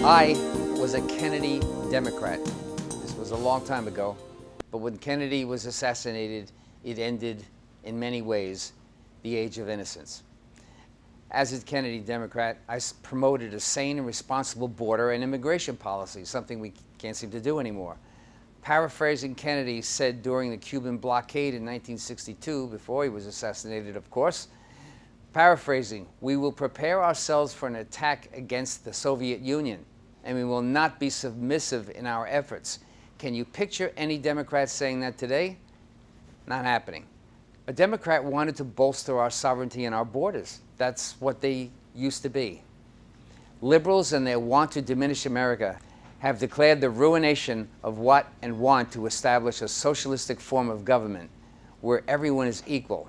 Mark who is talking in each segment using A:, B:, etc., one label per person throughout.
A: I was a Kennedy Democrat. This was a long time ago, but when Kennedy was assassinated, it ended, in many ways, the age of innocence. As a Kennedy Democrat, I promoted a sane and responsible border and immigration policy, something we can't seem to do anymore. Paraphrasing Kennedy said during the Cuban blockade in 1962, before he was assassinated, of course, paraphrasing, "We will prepare ourselves for an attack against the Soviet Union, and we will not be submissive in our efforts." Can you picture any Democrats saying that today? Not happening. A Democrat wanted to bolster our sovereignty and our borders. That's what they used to be. Liberals and their want to diminish America have declared the ruination of what and want to establish a socialistic form of government where everyone is equal.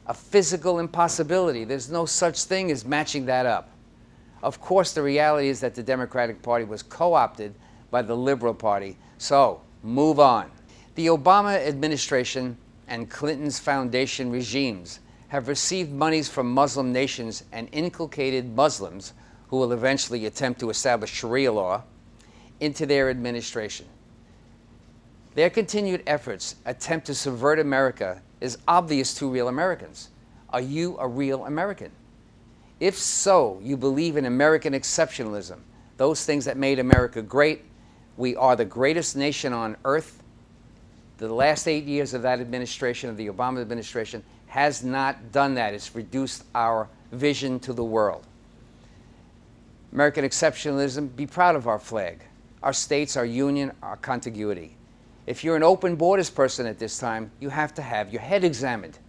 A: A physical impossibility. There's no such thing as matching that up. Of course, the reality is that the Democratic Party was co-opted by the Liberal Party. So, move on. The Obama administration and Clinton's foundation regimes have received monies from Muslim nations and inculcated Muslims, who will eventually attempt to establish Sharia law, into their administration. Their continued efforts attempt to subvert America is obvious to real Americans. Are you a real American? If so, you believe in American exceptionalism, those things that made America great. We are the greatest nation on earth. The last 8 years of that administration, of the Obama administration, has not done that. It's reduced our vision to the world. American exceptionalism, be proud of our flag, our states, our union, our contiguity. If you're an open borders person at this time, you have to have your head examined,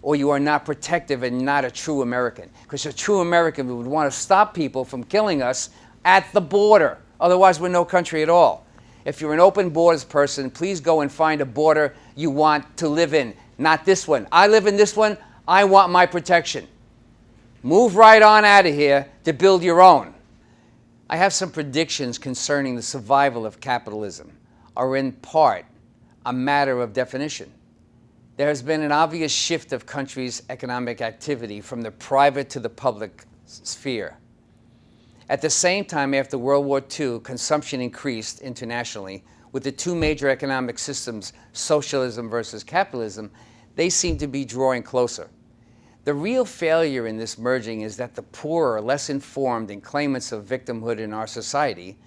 A: or you are not protective and not a true American. Because a true American would want to stop people from killing us at the border. Otherwise, we're no country at all. If you're an open borders person, please go and find a border you want to live in, not this one. I live in this one. I want my protection. Move right on out of here to build your own. I have some predictions concerning the survival of capitalism, are in part a matter of definition. There has been an obvious shift of countries' economic activity from the private to the public sphere. At the same time, after World War II, consumption increased internationally. With the two major economic systems, socialism versus capitalism, they seem to be drawing closer. The real failure in this merging is that the poorer, less informed, and claimants of victimhood in our society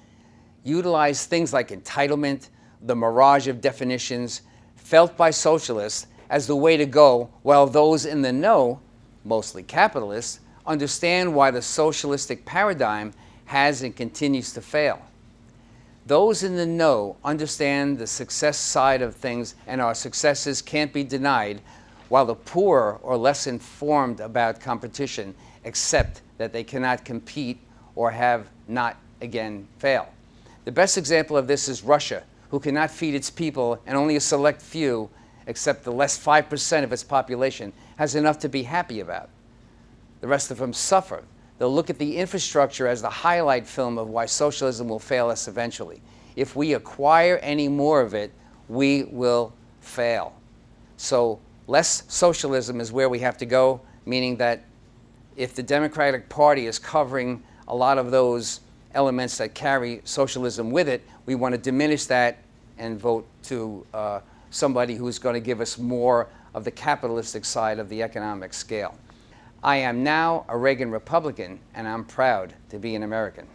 A: utilize things like entitlement, the mirage of definitions felt by socialists as the way to go, while those in the know, mostly capitalists, understand why the socialistic paradigm has and continues to fail. Those in the know understand the success side of things, and our successes can't be denied, while the poor or less informed about competition accept that they cannot compete or have not again fail. The best example of this is Russia, who cannot feed its people, and only a select few, except the less 5% of its population, has enough to be happy about. The rest of them suffer. They'll look at the infrastructure as the highlight film of why socialism will fail us eventually. If we acquire any more of it, we will fail. So less socialism is where we have to go, meaning that if the Democratic Party is covering a lot of those elements that carry socialism with it, we want to diminish that and vote to somebody who's going to give us more of the capitalistic side of the economic scale. I am now a Reagan Republican, and I'm proud to be an American.